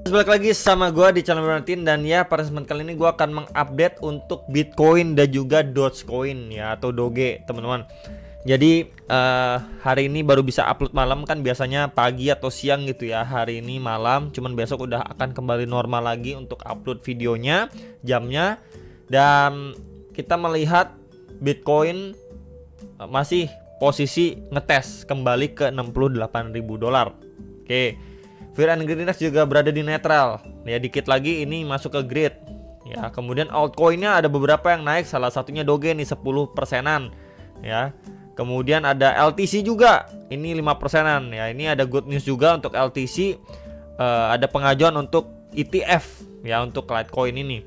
Balik lagi sama gue di channel Bernardin. Dan ya, pada kesempatan kali ini gue akan mengupdate untuk Bitcoin dan juga Dogecoin ya, atau Doge teman-teman. Jadi hari ini baru bisa upload malam, kan biasanya pagi atau siang gitu ya. Hari ini malam, cuman besok udah akan kembali normal lagi untuk upload videonya, jamnya. Dan kita melihat Bitcoin masih posisi ngetes kembali ke $68.000. Oke. Fear and Greediness juga berada di netral. Ya, dikit lagi ini masuk ke greed. Ya, kemudian altcoinnya ada beberapa yang naik, salah satunya Doge nih 10%-an. Ya. Kemudian ada LTC juga. Ini 5%-an. Ya, ini ada good news juga untuk LTC. Ada pengajuan untuk ETF ya untuk Litecoin ini.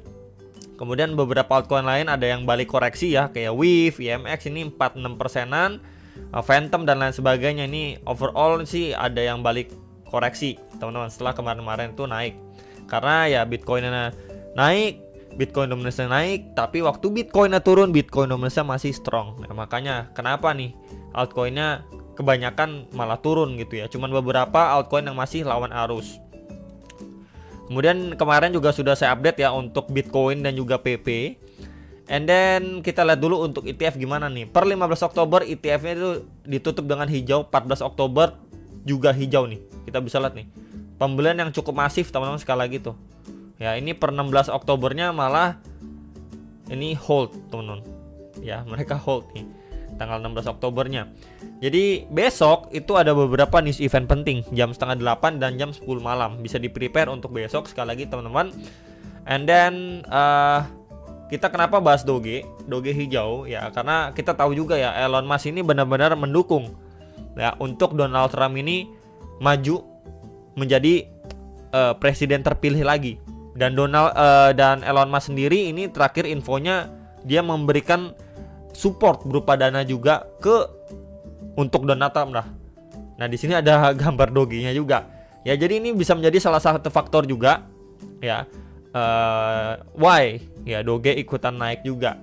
Kemudian beberapa altcoin lain ada yang balik koreksi ya, kayak Weave, IMX ini 4-6%-an, Phantom dan lain sebagainya. Ini overall sih ada yang balik koreksi teman-teman, setelah kemarin-kemarin itu naik. Karena ya Bitcoinnya naik, Bitcoin dominasinya naik, tapi waktu Bitcoinnya turun, Bitcoin dominasinya masih strong. Nah, makanya kenapa nih altcoinnya kebanyakan malah turun gitu ya. Cuman beberapa altcoin yang masih lawan arus. Kemudian kemarin juga sudah saya update ya untuk Bitcoin dan juga PP. And then kita lihat dulu untuk ETF gimana nih. Per 15 Oktober ETF-nya itu ditutup dengan hijau, 14 Oktober juga hijau nih. Kita bisa lihat nih. Pembelian yang cukup masif teman-teman, sekali lagi tuh. Ya, ini per 16 Oktobernya malah ini hold teman-teman. Ya, mereka hold nih tanggal 16 Oktobernya. Jadi besok itu ada beberapa news event penting jam setengah 8 dan jam 10 malam. Bisa di prepare untuk besok sekali lagi teman-teman. And then kita kenapa bahas Doge hijau ya, karena kita tahu juga ya Elon Musk ini benar-benar mendukung ya untuk Donald Trump ini maju menjadi presiden terpilih lagi. Dan dan Elon Musk sendiri ini terakhir infonya dia memberikan support berupa dana juga untuk Donald Trump lah. Nah, di sini ada gambar Doge-nya juga. Ya, jadi ini bisa menjadi salah satu faktor juga ya why ya Doge ikutan naik juga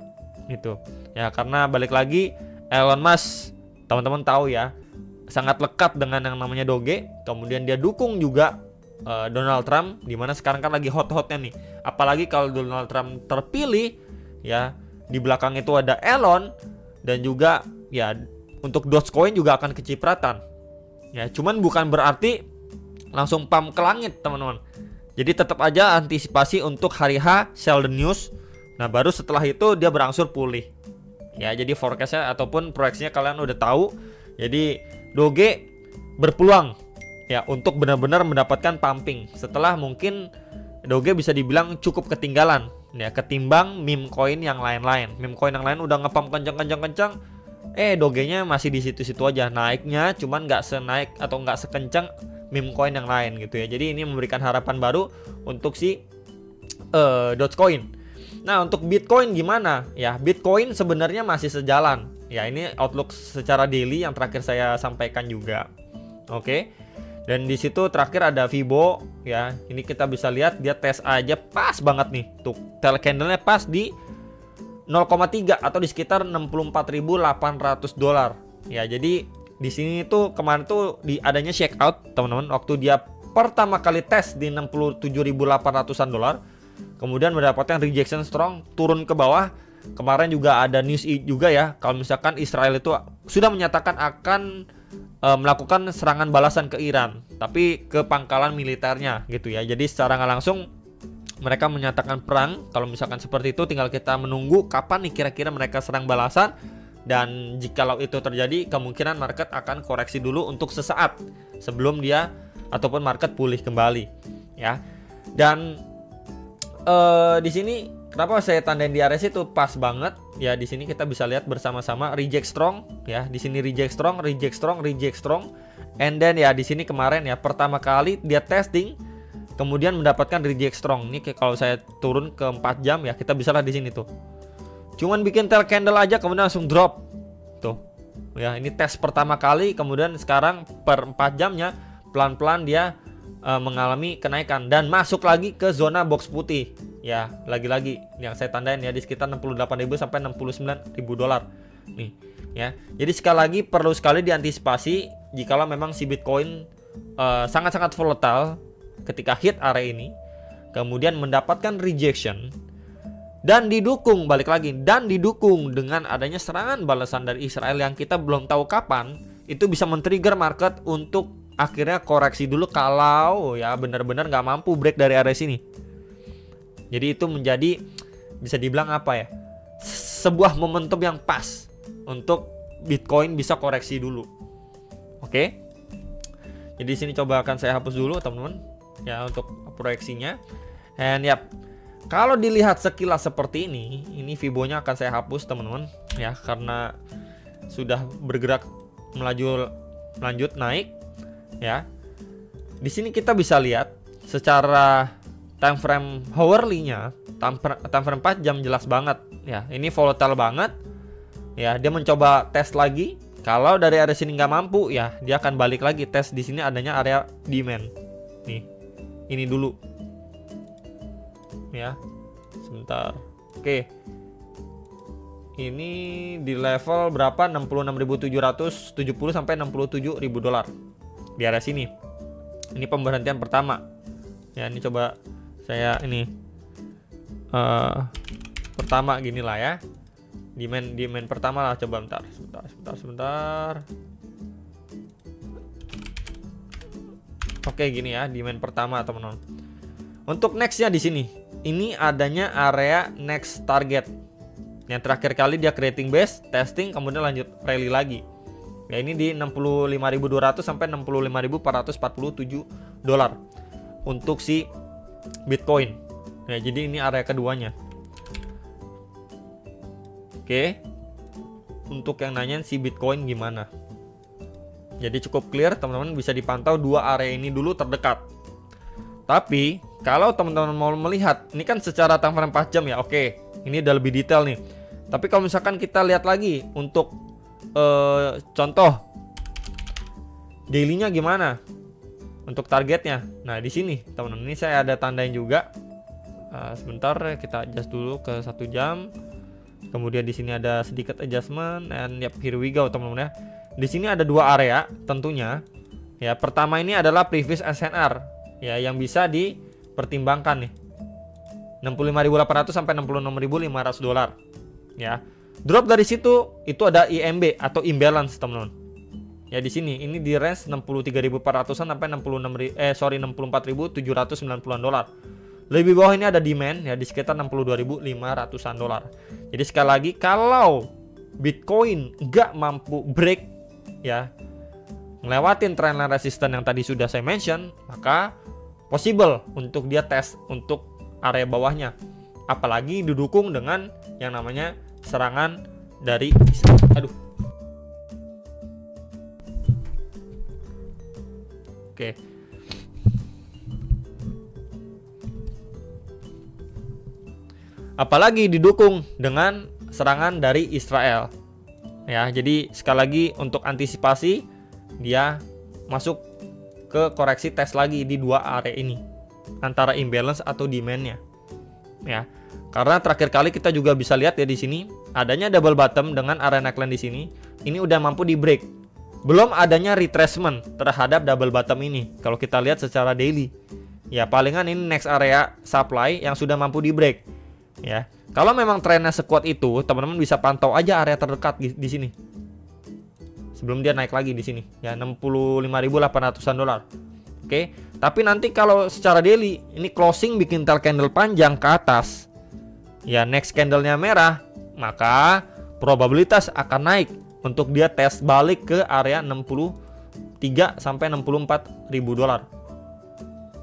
gitu. Ya, karena balik lagi Elon Musk teman-teman tahu ya sangat lekat dengan yang namanya Doge. Kemudian dia dukung juga Donald Trump, dimana sekarang kan lagi hot-hotnya nih. Apalagi kalau Donald Trump terpilih ya, di belakang itu ada Elon. Dan juga ya untuk Dogecoin juga akan kecipratan ya, cuman bukan berarti langsung pump ke langit teman-teman. Jadi tetap aja antisipasi untuk hari H, sell the news. Nah, baru setelah itu dia berangsur pulih ya. Jadi forecastnya ataupun proyeksinya kalian udah tahu. Jadi Doge berpeluang ya untuk benar-benar mendapatkan pumping setelah mungkin Doge bisa dibilang cukup ketinggalan ya, ketimbang meme coin yang lain-lain. Meme coin yang lain udah ngepump kencang-kencang, Doge-nya masih di situ-situ aja, naiknya cuman nggak senaik atau nggak sekencang meme coin yang lain gitu ya. Jadi ini memberikan harapan baru untuk si Dogecoin. Nah, untuk Bitcoin gimana ya? Bitcoin sebenarnya masih sejalan ya. Ini outlook secara daily yang terakhir saya sampaikan juga. Oke. Dan di situ terakhir ada Fibo ya. Ini kita bisa lihat dia tes aja pas banget nih. Tuh, tail candle-nya pas di 0,3 atau di sekitar $64.800. Ya, jadi di sini tuh kemarin tuh adanya shake out teman-teman waktu dia pertama kali tes di $67.800-an. Kemudian mendapatkan rejection strong, turun ke bawah. Kemarin juga ada news juga ya, kalau misalkan Israel itu sudah menyatakan akan melakukan serangan balasan ke Iran, tapi ke pangkalan militernya gitu ya. Jadi secara nggak langsung mereka menyatakan perang. Kalau misalkan seperti itu, tinggal kita menunggu kapan nih kira-kira mereka serang balasan. Dan jikalau itu terjadi, kemungkinan market akan koreksi dulu untuk sesaat sebelum dia ataupun market pulih kembali ya. Dan di sini kenapa saya tandain di RSI itu pas banget ya. Di sini kita bisa lihat bersama-sama reject strong ya. Di sini reject strong, reject strong, reject strong. And then ya di sini kemarin ya pertama kali dia testing kemudian mendapatkan reject strong. Ini kalau saya turun ke 4 jam ya, kita bisa lihat di sini tuh. Cuman bikin tail candle aja kemudian langsung drop. Tuh. Ya, ini tes pertama kali, kemudian sekarang per 4 jamnya pelan-pelan dia mengalami kenaikan dan masuk lagi ke zona box putih. Ya, lagi-lagi yang saya tandain ya di sekitar 68.000 sampai $69.000 nih ya. Jadi sekali lagi perlu sekali diantisipasi jikalau memang si Bitcoin sangat-sangat volatile ketika hit area ini, kemudian mendapatkan rejection, dan didukung, balik lagi, dan didukung dengan adanya serangan balasan dari Israel yang kita belum tahu kapan, itu bisa men-trigger market untuk akhirnya koreksi dulu kalau ya benar-benar nggak mampu break dari area sini. Jadi itu menjadi, bisa dibilang apa ya, sebuah momentum yang pas untuk Bitcoin bisa koreksi dulu. Oke. Jadi di sini coba akan saya hapus dulu teman-teman ya untuk proyeksinya. And yap, kalau dilihat sekilas seperti ini Fibonya akan saya hapus teman-teman ya, karena sudah bergerak lanjut naik ya. Di sini kita bisa lihat secara time frame hourly-nya, time frame 4 jam jelas banget ya. Ini volatile banget ya. Dia mencoba tes lagi. Kalau dari area sini nggak mampu ya, dia akan balik lagi tes di sini adanya area demand. Nih, ini dulu ya. Sebentar. Oke. Ini di level berapa? 66.770 sampai 67.000 dolar di area sini. Ini pemberhentian pertama. Ya, ini coba saya ini pertama gini lah ya. Demand pertama lah, coba sebentar. Oke, gini ya, demand pertama teman-teman. Untuk nextnya di sini, ini adanya area next target. Yang terakhir kali dia creating base, testing, kemudian lanjut rally lagi. Ya, ini di 65.200 sampai 65.447 dolar untuk si Bitcoin. Ya, jadi ini area keduanya. Oke. Untuk yang nanyain si Bitcoin gimana? Jadi cukup clear teman-teman, bisa dipantau dua area ini dulu terdekat. Tapi kalau teman-teman mau melihat, ini kan secara time frame 4 jam ya. Oke, ini udah lebih detail nih. Tapi kalau misalkan kita lihat lagi untuk contoh daily-nya gimana? Untuk targetnya. Nah, di sini teman-teman, ini saya ada tandain juga. Sebentar kita adjust dulu ke 1 jam. Kemudian di sini ada sedikit adjustment, and yep, here we go teman-teman ya. Di sini ada dua area tentunya. Ya, pertama ini adalah previous SNR ya, yang bisa dipertimbangkan nih. 65.800 sampai 66.500 dolar. Ya. Drop dari situ itu ada IMB atau imbalance teman-teman. Ya, di sini ini di range 63.400-an sampai 64.790-an dolar. Lebih bawah ini ada demand ya di sekitar 62.500-an dolar. Jadi sekali lagi, kalau Bitcoin nggak mampu break ya, ngelewatin trendline resistance yang tadi sudah saya mention, maka possible untuk dia tes untuk area bawahnya. Apalagi didukung dengan yang namanya serangan dari Oke. Apalagi didukung dengan serangan dari Israel. Ya, jadi sekali lagi untuk antisipasi dia masuk ke koreksi tes lagi di dua area ini antara imbalance atau demand-nya. Ya. Karena terakhir kali kita juga bisa lihat ya di sini adanya double bottom dengan area neckline di sini. Ini udah mampu di break. Belum adanya retracement terhadap double bottom ini. Kalau kita lihat secara daily. Ya, palingan ini next area supply yang sudah mampu di break. Ya, kalau memang trennya sekuat itu, teman-teman bisa pantau aja area terdekat di sini. Sebelum dia naik lagi di sini, ya 65.800-an dolar. Oke, tapi nanti kalau secara daily ini closing bikin tail candle panjang ke atas, ya next candlenya merah, maka probabilitas akan naik untuk dia tes balik ke area 63 sampai 64.000 dolar.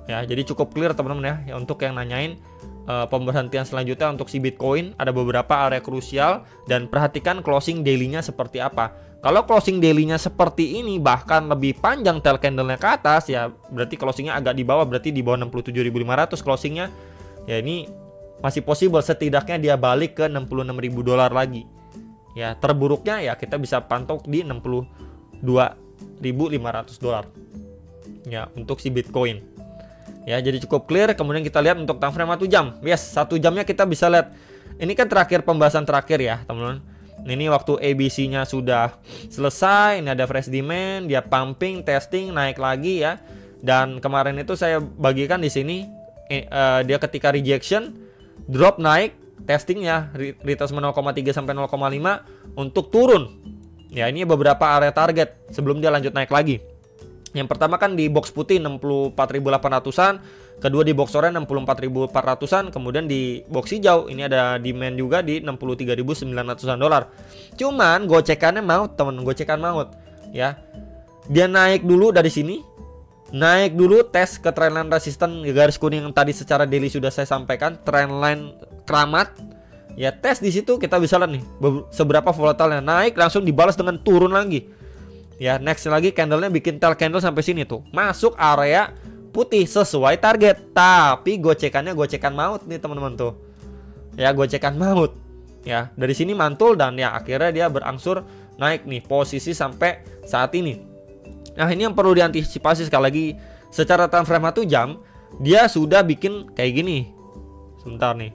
Ya, jadi cukup clear teman-teman ya untuk yang nanyain pemberhentian selanjutnya untuk si Bitcoin. Ada beberapa area krusial dan perhatikan closing daily-nya seperti apa. Kalau closing daily-nya seperti ini bahkan lebih panjang tail candle-nya ke atas, ya berarti closing-nya agak di bawah, berarti di bawah 67.500 closing-nya. Ya, ini masih possible setidaknya dia balik ke 66.000 dolar lagi. Ya, terburuknya ya kita bisa pantau di 62.500 dolar. Ya, untuk si Bitcoin. Ya, jadi cukup clear. Kemudian kita lihat untuk time frame 1 jam. Yes, 1 jamnya kita bisa lihat. Ini kan terakhir pembahasan terakhir ya, teman-teman. Ini waktu ABC-nya sudah selesai. Ini ada fresh demand, dia pumping, testing, naik lagi ya. Dan kemarin itu saya bagikan di sini dia ketika rejection, drop naik, testingnya retest 0,3 sampai 0,5 untuk turun. Ya, ini beberapa area target sebelum dia lanjut naik lagi. Yang pertama kan di box putih 64.800-an, kedua di box oranye 64.400-an, kemudian di box hijau ini ada demand juga di 63.900-an dolar. Cuman gocekannya maut, temen, gocekan maut ya. Dia naik dulu dari sini. Naik dulu tes ke trendline resisten garis kuning yang tadi secara daily sudah saya sampaikan, trendline keramat. Ya, tes di situ kita bisa lihat nih seberapa volatile naik, langsung dibalas dengan turun lagi. Ya, next lagi candlenya bikin tail candle sampai sini tuh. Masuk area putih sesuai target. Tapi gocekannya gocekan maut nih teman-teman tuh. Ya, gocekan maut. Ya, dari sini mantul dan ya akhirnya dia berangsur naik nih posisi sampai saat ini. Nah, ini yang perlu diantisipasi sekali lagi. Secara time frame 1 jam dia sudah bikin kayak gini. Sebentar nih.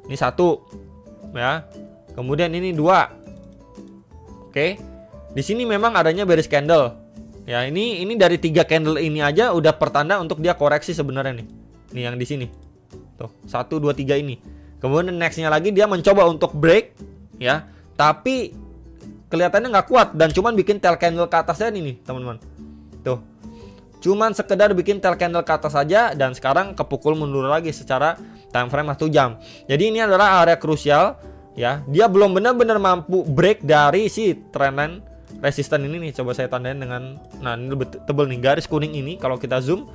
Ini 1 ya. Kemudian ini 2. Oke. Di sini memang adanya bearish candle. Ya, ini dari 3 candle ini aja udah pertanda untuk dia koreksi sebenarnya nih. Nih yang di sini. Tuh, 1 2 3 ini. Kemudian nextnya lagi dia mencoba untuk break ya, tapi kelihatannya nggak kuat dan cuman bikin tail candle ke atasnya ini, teman-teman. Tuh. Cuman sekedar bikin tail candle ke atas saja dan sekarang kepukul mundur lagi secara time frame 1 jam. Jadi ini adalah area krusial ya. Dia belum benar-benar mampu break dari si trendline resisten ini nih. Coba saya tandain dengan, nah ini lebih tebel nih garis kuning ini. Kalau kita zoom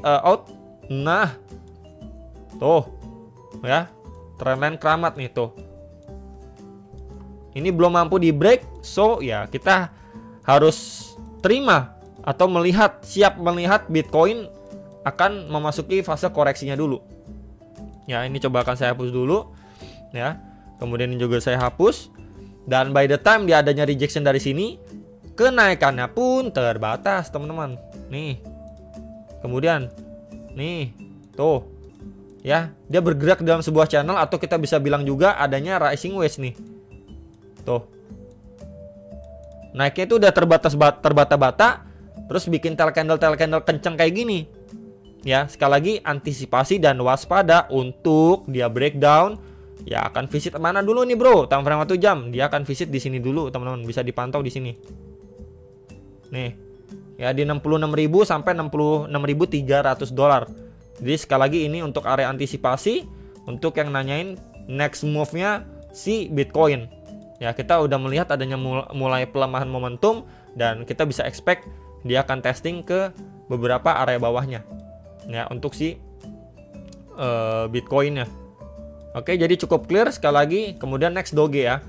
out, nah tuh ya, trendline keramat nih tuh. Ini belum mampu di break, so ya kita harus terima atau siap melihat Bitcoin akan memasuki fase koreksinya dulu. Ya, ini coba akan saya hapus dulu ya. Kemudian ini juga saya hapus. Dan by the time dia adanya rejection dari sini, kenaikannya pun terbatas, teman-teman. Nih. Kemudian nih, tuh. Ya, dia bergerak dalam sebuah channel atau kita bisa bilang juga adanya rising wedge nih. Tuh. Naiknya itu udah terbata-bata, terus bikin tail candle kenceng kayak gini. Ya, sekali lagi antisipasi dan waspada untuk dia breakdown. Ya, akan visit mana dulu nih, bro? Time frame 1 jam. Dia akan visit di sini dulu, teman-teman. Bisa dipantau di sini. Nih. Ya, di 66.000 sampai 66.300 dolar. Jadi sekali lagi ini untuk area antisipasi, untuk yang nanyain next move-nya si Bitcoin. Ya, kita udah melihat adanya mulai pelemahan momentum dan kita bisa expect dia akan testing ke beberapa area bawahnya. Ya, untuk si Bitcoin-nya. Oke, jadi cukup clear sekali lagi. Kemudian next Doge ya.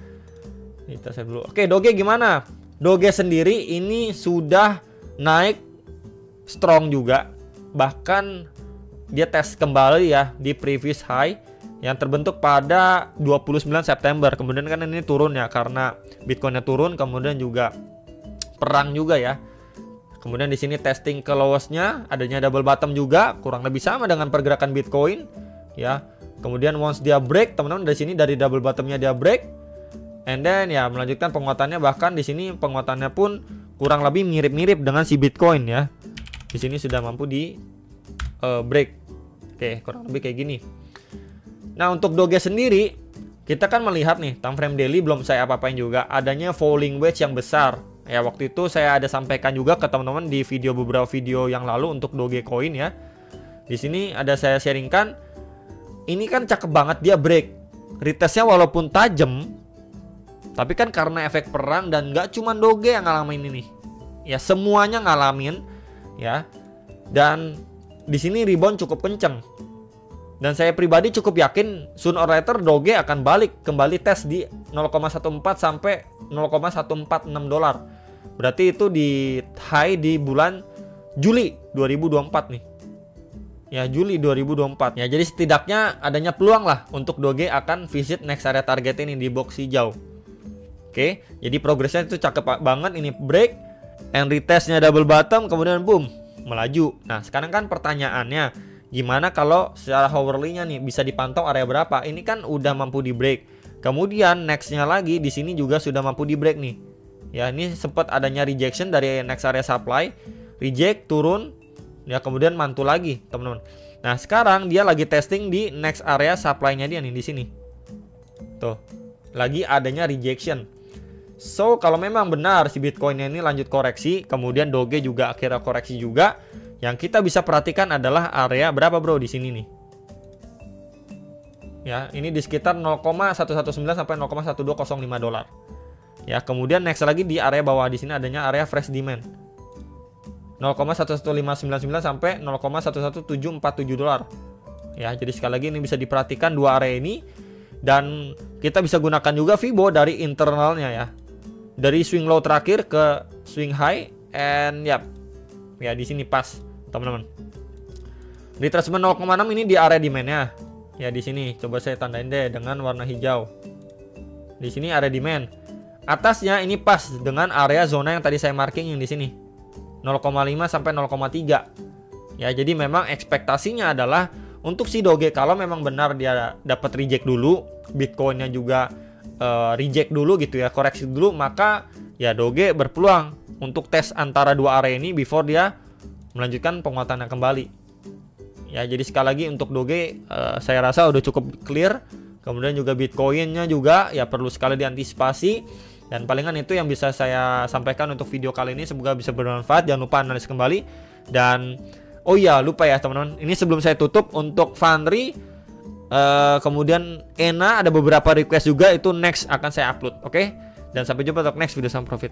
Kita save dulu. Oke, Doge gimana? Doge sendiri ini sudah naik strong juga. Bahkan dia tes kembali ya di previous high yang terbentuk pada 29 September. Kemudian kan ini turun ya karena Bitcoinnya turun, kemudian juga perang juga ya. Kemudian di sini testing ke lowest-nya, adanya double bottom juga, kurang lebih sama dengan pergerakan Bitcoin ya. Kemudian once dia break, teman-teman, dari sini dari double bottomnya dia break, and then ya melanjutkan penguatannya, bahkan di sini penguatannya pun kurang lebih mirip-mirip dengan si Bitcoin ya. Di sini sudah mampu di break. Oke, kurang lebih kayak gini. Nah, untuk Doge sendiri kita kan melihat nih time frame daily belum saya apa-apain juga, adanya falling wedge yang besar. Ya, waktu itu saya ada sampaikan juga ke teman-teman di beberapa video yang lalu untuk Dogecoin ya. Di sini ada saya sharingkan. Ini kan cakep banget dia break. Retestnya walaupun tajam, tapi kan karena efek perang dan nggak cuma Doge yang ngalamin ini. Ya, semuanya ngalamin ya. Dan di sini rebound cukup kenceng. Dan saya pribadi cukup yakin sooner or later Doge akan balik kembali tes di 0,14 sampai 0,146 dolar. Berarti itu di high di bulan Juli 2024 nih. Ya, Juli 2024. Ya, jadi setidaknya adanya peluang lah untuk Doge akan visit next area target ini di box hijau. Oke, jadi progresnya itu cakep banget. Ini break and retestnya double bottom, kemudian boom, melaju. Nah, sekarang kan pertanyaannya, gimana kalau secara hourly-nya nih bisa dipantau area berapa? Ini kan udah mampu di break. Kemudian nextnya lagi di sini juga sudah mampu di break nih. Ya, ini sempat adanya rejection dari next area supply. reject, turun, ya kemudian mantul lagi, teman-teman. Nah, sekarang dia lagi testing di next area supply-nya dia nih di sini. Tuh, lagi adanya rejection. So, kalau memang benar si Bitcoin ini lanjut koreksi, kemudian Doge juga akhirnya koreksi juga, yang kita bisa perhatikan adalah area berapa bro di sini nih. Ya, ini di sekitar 0,119 sampai 0,1205 dolar. Ya, kemudian next lagi di area bawah di sini adanya area fresh demand. 0,11599 sampai 0,11747 dolar. Ya, jadi sekali lagi ini bisa diperhatikan dua area ini, dan kita bisa gunakan juga Fibo dari internalnya ya. Dari swing low terakhir ke swing high, and ya di sini pas, teman-teman. Retracement 0,6 ini di area demand-nya. Ya, di sini coba saya tandain deh dengan warna hijau. Di sini area demand. Atasnya ini pas dengan area zona yang tadi saya marking yang di sini. 0,5 sampai 0,3. Ya, jadi memang ekspektasinya adalah untuk si Doge kalau memang benar dia dapat reject dulu, Bitcoinnya juga reject dulu gitu ya, koreksi dulu, maka ya Doge berpeluang untuk tes antara dua area ini before dia melanjutkan penguatannya kembali. Ya, jadi sekali lagi untuk Doge saya rasa udah cukup clear. Kemudian juga Bitcoinnya juga ya perlu sekali diantisipasi. Dan palingan itu yang bisa saya sampaikan untuk video kali ini, semoga bisa bermanfaat. Jangan lupa analis kembali. Dan oh iya, lupa ya teman-teman, ini sebelum saya tutup untuk Foundry, kemudian ENA ada beberapa request juga, itu next akan saya upload. Oke? Dan sampai jumpa untuk next video sama profit.